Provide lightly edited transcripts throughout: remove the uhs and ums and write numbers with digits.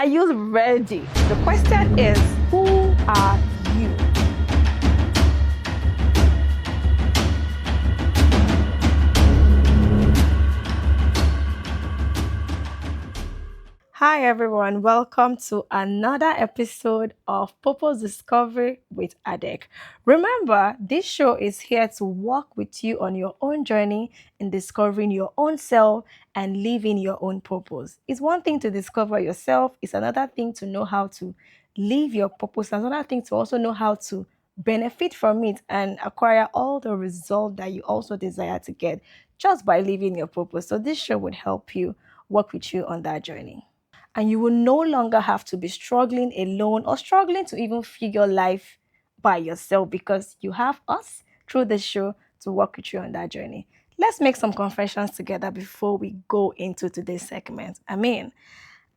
Are you ready? The question is, who are you? Hi everyone, welcome to another episode of Purpose Discovery with Adek. Remember, this show is here to walk with you on your own journey in discovering your own self and living your own purpose. It's one thing to discover yourself, it's another thing to know how to live your purpose, and another thing to also know how to benefit from it and acquire all the results that you also desire to get just by living your purpose. So this show would help you walk with you on that journey, and you will no longer have to be struggling alone or struggling to even figure life by yourself, because you have us through the show to walk with you on that journey. Let's make some confessions together before we go into today's segment.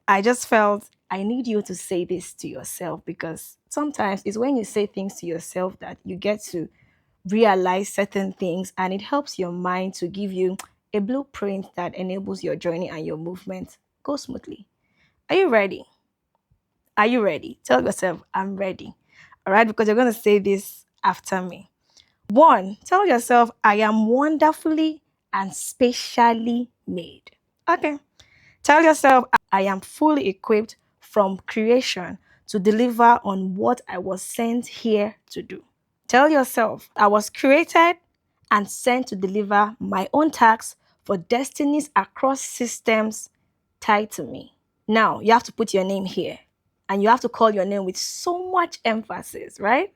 I just felt I need you to say this to yourself, because sometimes it's when you say things to yourself that you get to realize certain things, and it helps your mind to give you a blueprint that enables your journey and your movement go smoothly. Are you ready? Are you ready? Tell yourself, I'm ready. All right, because you're going to say this after me. One, tell yourself, I am wonderfully and specially made. Okay. Tell yourself, I am fully equipped from creation to deliver on what I was sent here to do. Tell yourself, I was created and sent to deliver my own tasks for destinies across systems tied to me. Now, you have to put your name here, and you have to call your name with so much emphasis, right?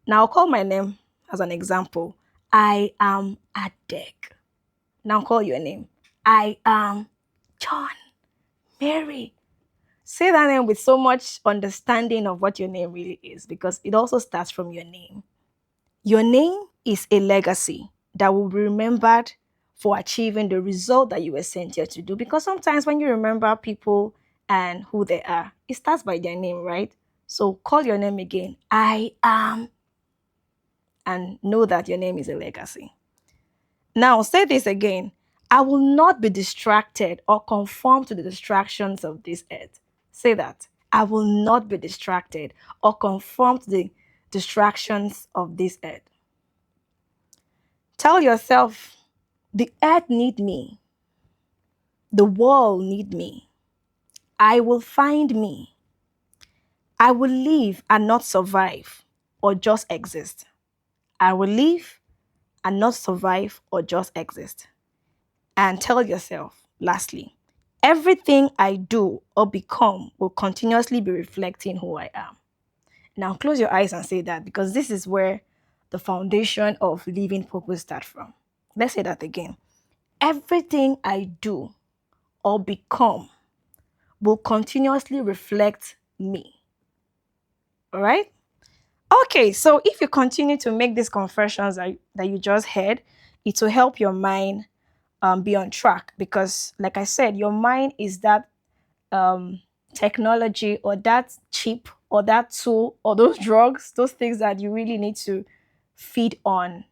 Now, I'll call my name as an example. I am Adek. Now, call your name. I am John, Mary. Say that name with so much understanding of what your name really is, because it also starts from your name. Your name is a legacy that will be remembered for achieving the result that you were sent here to do. Because sometimes when you remember people and who they are, it starts by their name, right? So call your name again. I am. And know that your name is a legacy. Now say this again. I will not be distracted or conform to the distractions of this earth. Say that. I will not be distracted or conform to the distractions of this earth. Tell yourself, the earth need me. The world need me. I will find me. I will live and not survive or just exist. I will live and not survive or just exist. And tell yourself, lastly, everything I do or become will continuously be reflecting who I am. Now close your eyes and say that, because this is where the foundation of living purpose starts from. Let's say that again. Everything I do or become will continuously reflect me. All right? Okay, so if you continue to make these confessions that you just heard, it will help your mind be on track, because, like I said, your mind is that technology or that chip or that tool or those drugs, those things that you really need to feed on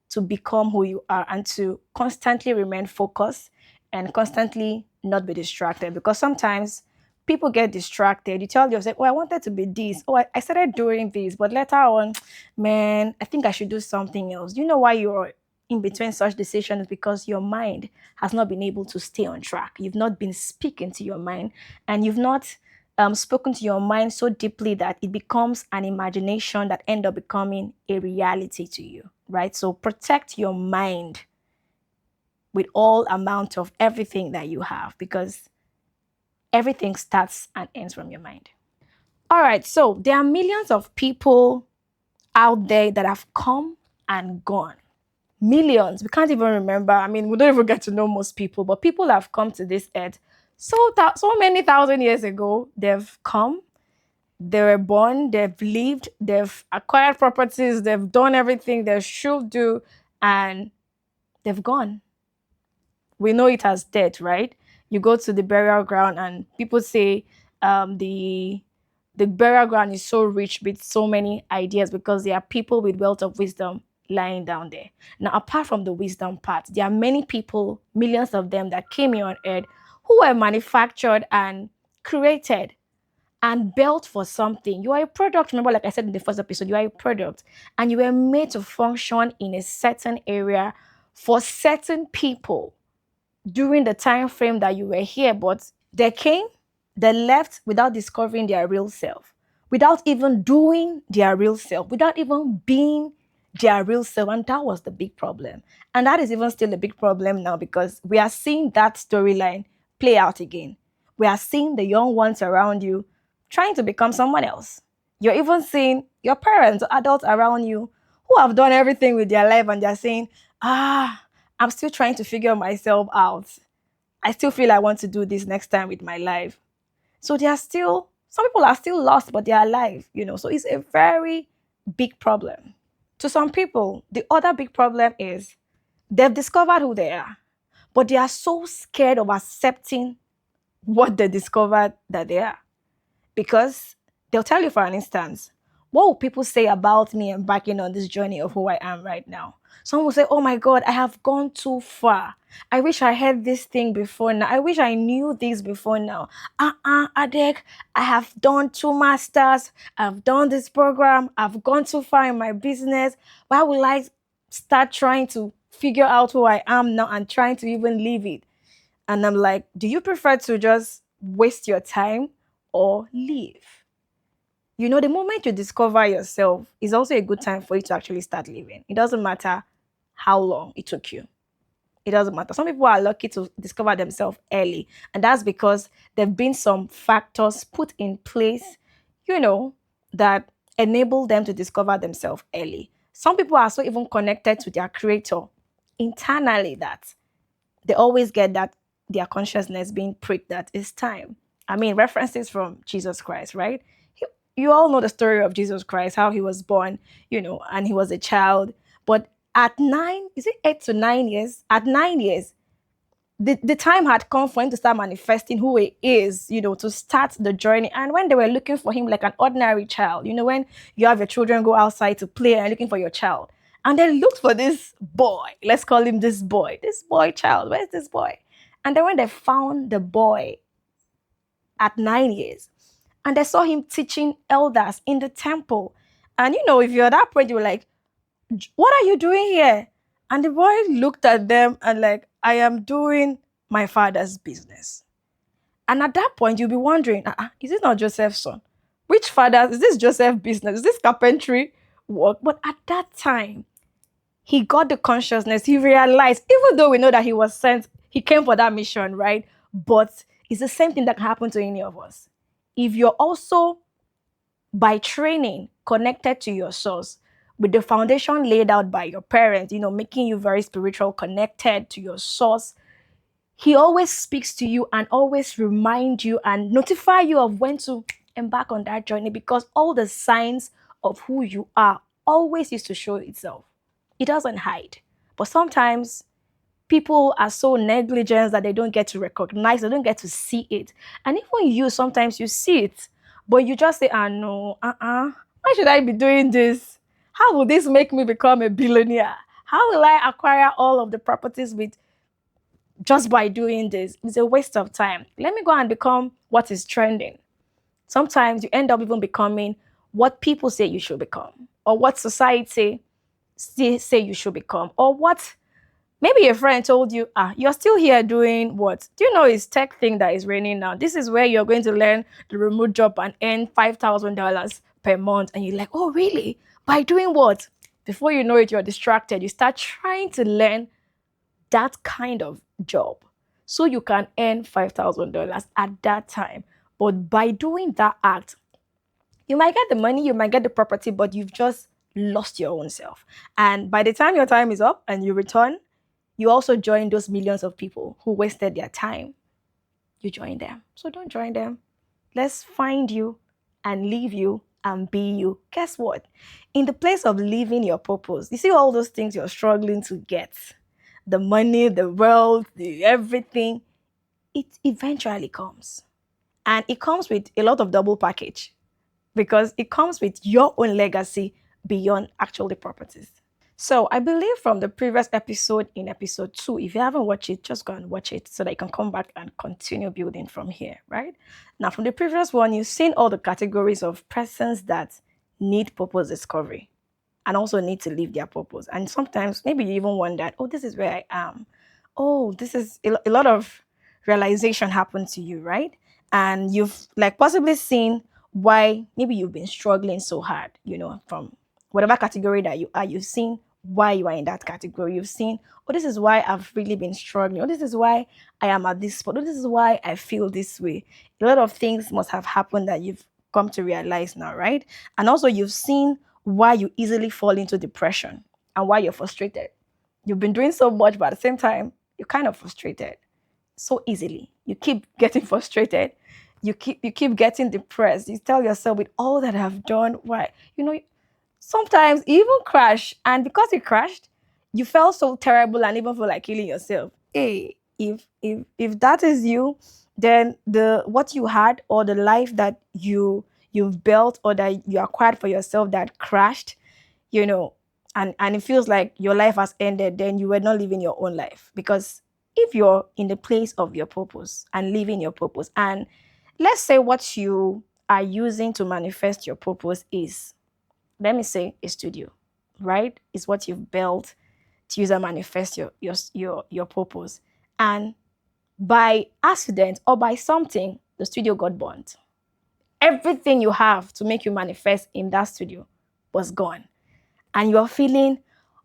to become who you are and to constantly remain focused and constantly not be distracted. Because sometimes people get distracted. You tell yourself, oh, I wanted to be this. Oh, I started doing this, but later on, man, I think I should do something else. You know why you're in between such decisions? Because your mind has not been able to stay on track. You've not been speaking to your mind, and you've not spoken to your mind so deeply that it becomes an imagination that ends up becoming a reality to you, right? So protect your mind with all amount of everything that you have, because everything starts and ends from your mind. All right, so there are millions of people out there that have come and gone. Millions. We can't even remember. I mean, we don't even get to know most people, but people have come to this earth so many thousand years ago. They've come, they were born, they've lived, they've acquired properties, they've done everything they should do, and they've gone. We know it as death, right? You go to the burial ground and people say the burial ground is so rich with so many ideas, because there are people with wealth of wisdom lying down there. Now, apart from the wisdom part, there are many people, millions of them, that came here on earth who were manufactured and created and built for something. You are a product. Remember, like I said in the first episode, you are a product and you were made to function in a certain area for certain people during the time frame that you were here. But they came, they left without discovering their real self, without even doing their real self, without even being their real self. And that was the big problem. And that is even still a big problem now because we are seeing that storyline play out again. We are seeing the young ones around you trying to become someone else. You're even seeing your parents, adults around you who have done everything with their life and they're saying, I'm still trying to figure myself out. I still feel I want to do this next time with my life. So they are still, some people are still lost, but they are alive. So it's a very big problem. To some people, the other big problem is they've discovered who they are, but they are so scared of accepting what they discovered that they are. Because they'll tell you, for an instance, what will people say about me embarking on this journey of who I am right now? Someone will say, oh my God, I have gone too far. I wish I had this thing before now. I wish I knew this before now. Adek, I have done 2 masters. I've done this program. I've gone too far in my business. Why would I start trying to figure out who I am now and trying to even live it? And I'm like, do you prefer to just waste your time or leave? The moment you discover yourself is also a good time for you to actually start living. It doesn't matter how long it took you. It doesn't matter. Some people are lucky to discover themselves early, and that's because there have been some factors put in place, that enable them to discover themselves early. Some people are so even connected to their creator internally that they always get that their consciousness being pricked that it's time. I mean, references from Jesus Christ, right? You all know the story of Jesus Christ, how he was born, and he was a child. But at 9, is it 8 to 9 years? At 9 years, the time had come for him to start manifesting who he is, to start the journey. And when they were looking for him like an ordinary child, when you have your children go outside to play and looking for your child, and they looked for this boy, let's call him this boy child, where's this boy? And then when they found the boy at 9 years, and they saw him teaching elders in the temple, and if you're at that point, you're like, what are you doing here? And the boy looked at them and like, I am doing my father's business. And at that point, you'll be wondering, is this not Joseph's son? Which father? Is this Joseph's business? Is this carpentry work? But at that time, he got the consciousness. He realized, even though we know that he was sent, he came for that mission, right? But it's the same thing that can happen to any of us. If you're also, by training, connected to your source, with the foundation laid out by your parents, making you very spiritual, connected to your source, he always speaks to you and always remind you and notify you of when to embark on that journey, because all the signs of who you are always used to show itself. It doesn't hide. But sometimes people are so negligent that they don't get to recognize, they don't get to see it. And even you, sometimes you see it, but you just say, no, why should I be doing this? How will this make me become a billionaire? How will I acquire all of the properties with just by doing this? It's a waste of time. Let me go and become what is trending. Sometimes you end up even becoming what people say you should become, or what society say you should become, or what maybe a friend told you, you're still here doing what? Do you know it's tech thing that is raining now? This is where you're going to learn the remote job and earn $5,000 per month. And you're like, oh, really? By doing what? Before you know it, you're distracted. You start trying to learn that kind of job so you can earn $5,000 at that time. But by doing that act, you might get the money, you might get the property, but you've just lost your own self. And by the time your time is up and you return, you also join those millions of people who wasted their time. You join them. So don't join them. Let's find you and leave you and be you. Guess what? In the place of living your purpose, you see all those things you're struggling to get, the money, the wealth, the everything, it eventually comes. And it comes with a lot of double package because it comes with your own legacy beyond actual the properties. So I believe from the previous episode in episode 2, if you haven't watched it, just go and watch it so that you can come back and continue building from here, right? Now, from the previous one, you've seen all the categories of persons that need purpose discovery and also need to live their purpose. And sometimes maybe you even wonder, oh, this is where I am. Oh, this is a lot of realization happened to you, right? And you've like possibly seen why maybe you've been struggling so hard, from whatever category that you are, you've seen why you are in that category. You've seen, oh, this is why I've really been struggling. Oh, this is why I am at this spot. Oh, this is why I feel this way. A lot of things must have happened that you've come to realize now, right? And also you've seen why you easily fall into depression and why you're frustrated. You've been doing so much, but at the same time, you're kind of frustrated so easily. You keep getting frustrated. You keep getting depressed. You tell yourself, with all that I've done, why? Sometimes you even crash, and because you crashed, you felt so terrible and even feel like killing yourself. Hey, if that is you, then the what you had or the life that you've built or that you acquired for yourself that crashed, you know, and it feels like your life has ended, then you were not living your own life. Because if you're in the place of your purpose and living your purpose, and let's say what you are using to manifest your purpose is, let me say, a studio, right? Is what you've built to use and manifest your purpose. And by accident or by something, the studio got burnt. Everything you have to make you manifest in that studio was gone. And you're feeling,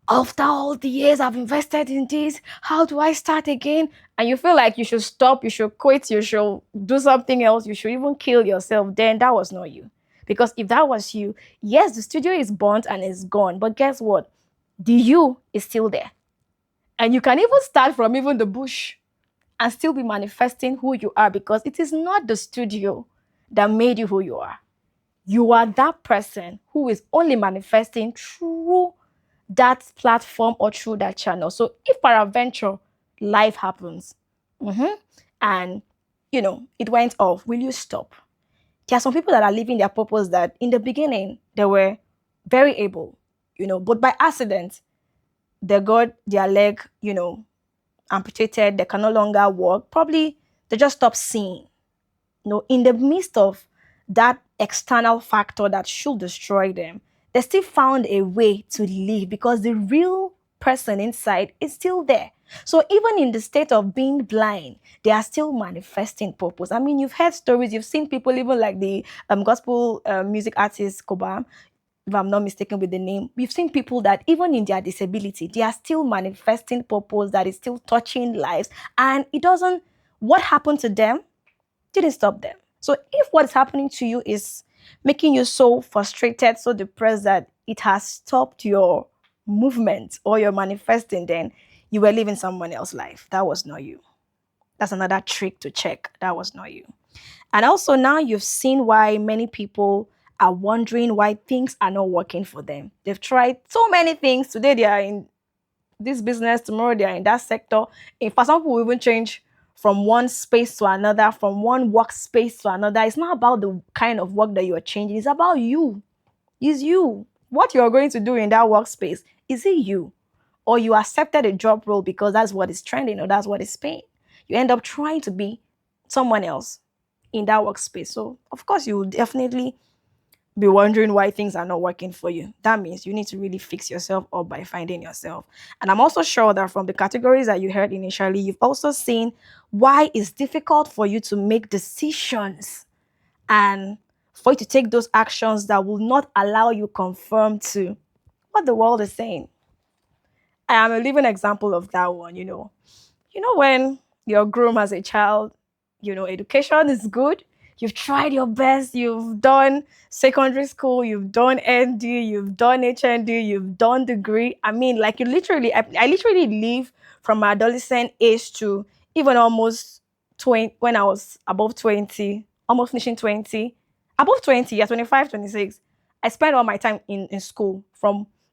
after all the years I've invested in this, how do I start again? And you feel like you should stop, you should quit, you should do something else, you should even kill yourself. Then that was not you. Because if that was you, yes, the studio is burnt and it's gone. But guess what? The you is still there. And you can even start from even the bush and still be manifesting who you are, because it is not the studio that made you who you are. You are that person who is only manifesting through that platform or through that channel. So if peradventure life happens, and it went off, will you stop? There are some people that are living their purpose that in the beginning they were very able, but by accident they got their leg, amputated. They can no longer walk. Probably they just stop seeing. In the midst of that external factor that should destroy them, they still found a way to live because the real person inside is still there. So even in the state of being blind, they are still manifesting purpose. I mean, you've heard stories, you've seen people, even like the gospel music artist Kobam, if I'm not mistaken with the name, we've seen people that even in their disability, they are still manifesting purpose that is still touching lives. And what happened to them didn't stop them. So if what's happening to you is making you so frustrated, so depressed that it has stopped your movement or your manifesting, then you were living someone else's life. That was not you. That's another trick to check. That was not you. And also now you've seen why many people are wondering why things are not working for them. They've tried so many things. Today they are in this business, tomorrow they are in that sector. In fact, some people will even change from one space to another, from one workspace to another. It's not about the kind of work that you are changing. It's about you. It's you. What you're going to do in that workspace, is it you? Or you accepted a job role because that's what is trending or that's what is paying. You end up trying to be someone else in that workspace. So, of course, you will definitely be wondering why things are not working for you. That means you need to really fix yourself up by finding yourself. And I'm also sure that from the categories that you heard initially, you've also seen why it's difficult for you to make decisions and for you to take those actions that will not allow you conform to what the world is saying. I am a living example of that one. When you're grown as a child, education is good. You've tried your best. You've done secondary school. You've done ND. You've done HND. You've done degree. I mean, like I literally live from my adolescent age to even almost 20, when I was above 20, almost finishing 20, above 20, yeah, 25, 26. I spent all my time in school.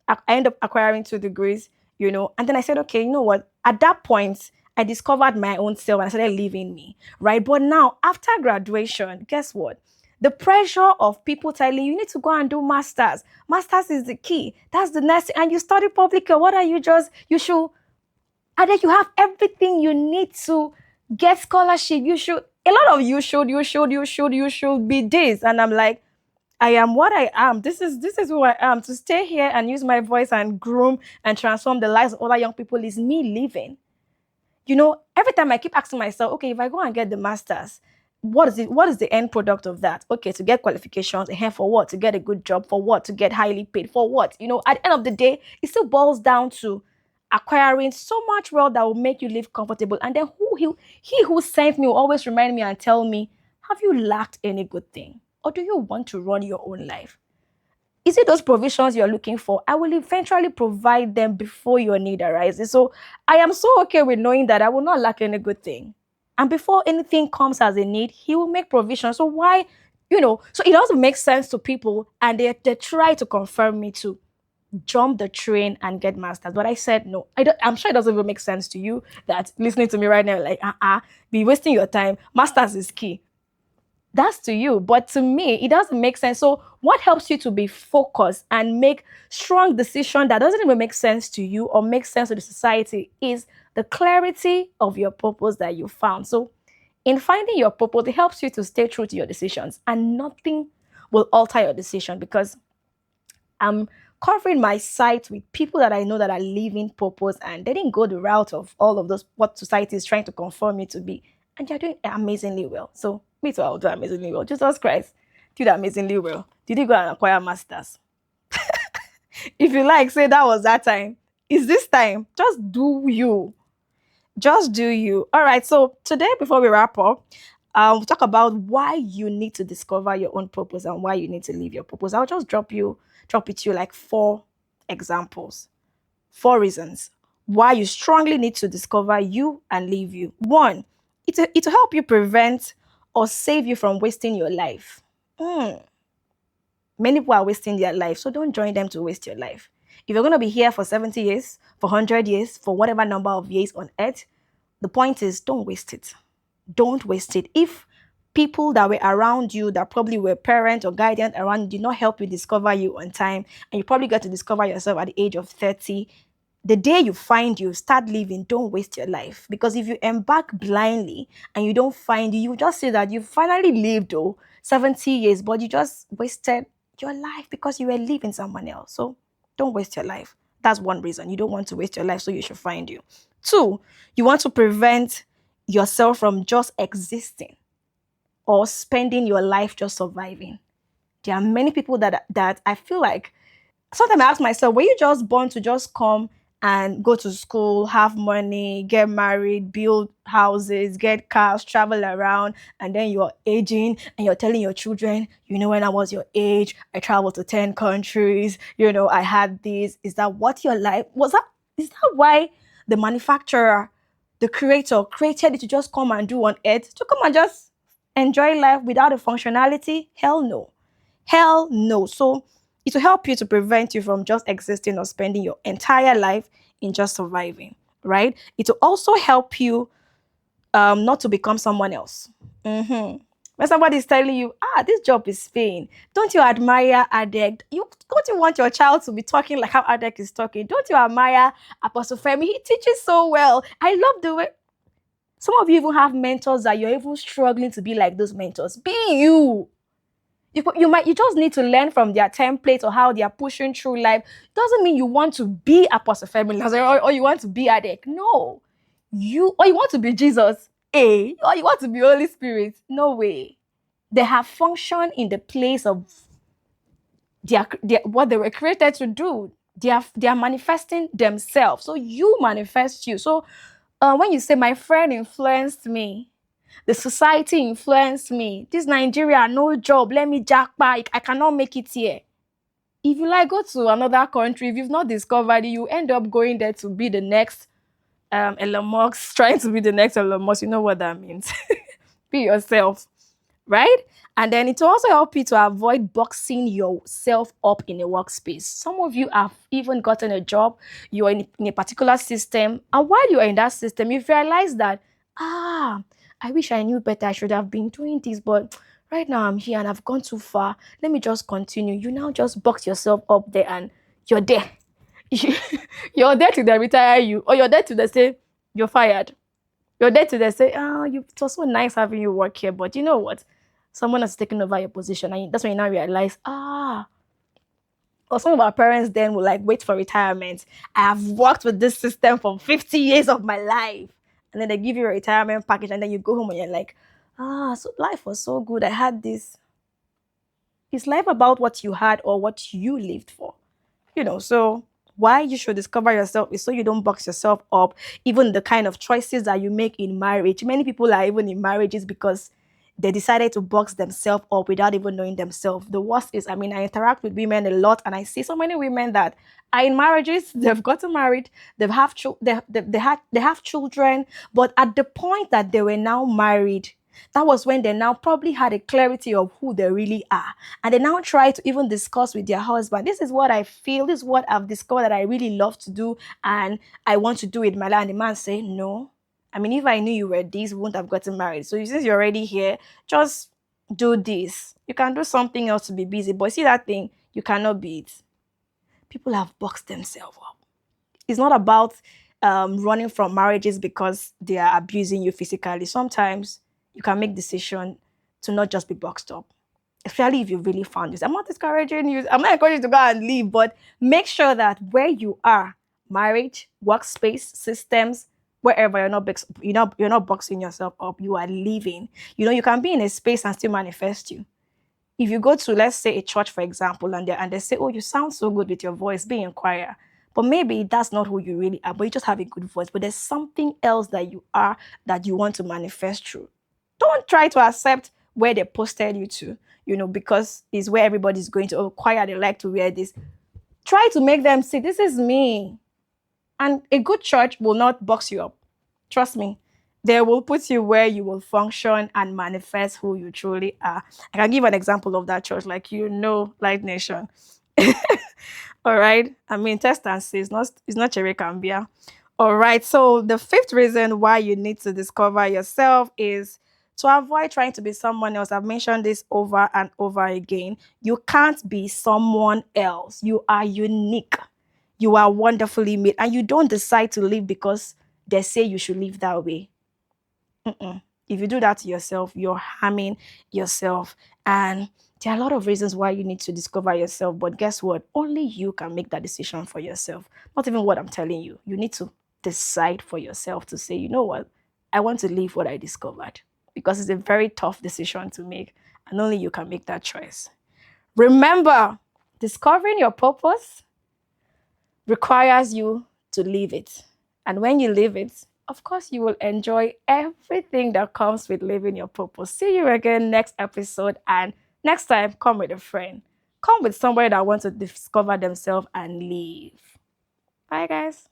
I end up acquiring 2 degrees, and then I said, okay, you know what? At that point, I discovered my own self and I started living me, right? But now, after graduation, guess what? The pressure of people telling you need to go and do masters. Masters is the key. That's the next thing. And you study public health. What are you just, you should, and then you have everything you need to get scholarship. You should, a lot of you should be this. And I'm like, I am what I am. This is who I am. To stay here and use my voice and groom and transform the lives of other young people is me living. Every time I keep asking myself, okay, if I go and get the masters, what is it? What is the end product of that? Okay, to get qualifications, and for what? To get a good job, for what? To get highly paid, for what? At the end of the day, it still boils down to acquiring so much wealth that will make you live comfortable. And then he who sent me will always remind me and tell me, have you lacked any good thing? Or do you want to run your own life? Is it those provisions you're looking for? I will eventually provide them before your need arises. So I am so okay with knowing that I will not lack any good thing. And before anything comes as a need, he will make provision. So why, so it doesn't make sense to people, and they try to confirm me to jump the train and get masters. But I said no. I'm sure it doesn't even make sense to you that listening to me right now, like, be wasting your time. Masters is key. That's to you, but to me it doesn't make sense. So what helps you to be focused and make strong decision that doesn't even make sense to you or make sense to the society is the clarity of your purpose that you found. So in finding your purpose, it helps you to stay true to your decisions, and nothing will alter your decision, because I'm covering my site with people that I know that are living purpose, and they didn't go the route of all of those what society is trying to conform me to be, and they're doing amazingly well. So me too, I'll do amazingly well. Jesus Christ did amazingly well. Did he go and acquire masters? If you like, say that was that time. Is this time? Just do you. Just do you. All right. So today, before we wrap up, we'll talk about why you need to discover your own purpose and why you need to live your purpose. I'll just drop it to you like 4 examples, 4 reasons why you strongly need to discover you and live you. 1, it will help you prevent or save you from wasting your life. Many people are wasting their life, so don't join them to waste your life. If you're going to be here for 70 years, for 100 years, for whatever number of years on earth, the point is, don't waste it. Don't waste it. If people that were around you, that probably were parents or guardians around you, did not help you discover you on time, and you probably got to discover yourself at the age of 30, the day you find you, start living, don't waste your life. Because if you embark blindly and you don't find you just say that you finally lived 70 years, but you just wasted your life because you were living someone else. So don't waste your life. That's one reason. You don't want to waste your life, so you should find you. 2, you want to prevent yourself from just existing or spending your life just surviving. There are many people that I feel like, sometimes I ask myself, were you just born to just come and go to school, have money, get married, build houses, get cars, travel around, and then you're aging and you're telling your children, when I was your age, I traveled to 10 countries, I had this. Is that what your life was? Is that why the manufacturer, the creator, created it to just come and do on earth? To come and just enjoy life without a functionality? Hell no. Hell no. So it will help you to prevent you from just existing or spending your entire life in just surviving, right? It will also help you not to become someone else. When somebody is telling you, this job is paying, don't you admire Adek? Don't you want your child to be talking like how Adek is talking? Don't you admire Apostle Femi? He teaches so well. I love the way. Some of you even have mentors that you're even struggling to be like those mentors. Be you. You just need to learn from their template or how they are pushing through life. Doesn't mean you want to be Apostle Femi or you want to be Adek. No. Or you want to be Jesus. Or you want to be Holy Spirit. No way. They have functioned in the place of what they were created to do. They are manifesting themselves. So you manifest you. So when you say my friend influenced me, the society influenced me, this Nigeria, no job, let me jackpot, I cannot make it here. If you like, go to another country, if you've not discovered it, you end up going there to be the next Elon Musk, trying to be the next Elon Musk. You know what that means. Be yourself, right? And then it will also help you to avoid boxing yourself up in a workspace. Some of you have even gotten a job, you're in a particular system, and while you're in that system, you realize that, I wish I knew better, I should have been doing this, but Right now I'm here and I've gone too far. Let me just continue. You now just box yourself up there and you're there. You're there till they retire you, or you're there till they say you're fired. You're there till they say, oh, it was so nice having you work here, but you know what? Someone has taken over your position, and that's when you now realize, or some of our parents then will like wait for retirement. I have worked with this system for 50 years of my life. And then they give you a retirement package, and then you go home and you're like, so life was so good. I had this. Is life about what you had or what you lived for? So why you should discover yourself is so you don't box yourself up. Even the kind of choices that you make in marriage, many people are even in marriages because they decided to box themselves up without even knowing themselves. The worst is, I mean, I interact with women a lot and I see so many women that are in marriages. They've gotten married, they have children, but at the point that they were now married, that was when they now probably had a clarity of who they really are. And they now try to even discuss with their husband, this is what I feel, this is what I've discovered that I really love to do and I want to do it, my life. And the man say, no. I mean, if I knew you were this, we wouldn't have gotten married. So since you're already here, just do this. You can do something else to be busy. But see that thing, you cannot be it. People have boxed themselves up. It's not about running from marriages because they are abusing you physically. Sometimes you can make decision to not just be boxed up, especially if you really found this. I'm not discouraging you. I'm not encouraging you to go and leave, but make sure that where you are, marriage, workspace, systems, wherever you're not boxing yourself up. You are living. You can be in a space and still manifest you. If you go to, let's say, a church, for example, and they say, oh, you sound so good with your voice, be in choir. But maybe that's not who you really are, but you just have a good voice. But there's something else that you are that you want to manifest through. Don't try to accept where they posted you to, because it's where everybody's going to, oh, choir, they like to wear this. Try to make them say, this is me. And a good church will not box you up. Trust me. They will put you where you will function and manifest who you truly are. I can give an example of that church, like Light Nation. All right. I mean, test and see. It's not Cherry Cambia. All right. So the fifth reason why you need to discover yourself is to avoid trying to be someone else. I've mentioned this over and over again. You can't be someone else. You are unique. You are wonderfully made, and you don't decide to live because they say you should live that way. If you do that to yourself, you're harming yourself. And there are a lot of reasons why you need to discover yourself. But guess what? Only you can make that decision for yourself. Not even what I'm telling you. You need to decide for yourself to say, you know what? I want to live what I discovered. Because it's a very tough decision to make. And only you can make that choice. Remember, discovering your purpose requires you to live it. And when you live it, of course, you will enjoy everything that comes with living your purpose. See you again next episode. And next time, come with a friend. Come with somebody that wants to discover themselves and live. Bye, guys.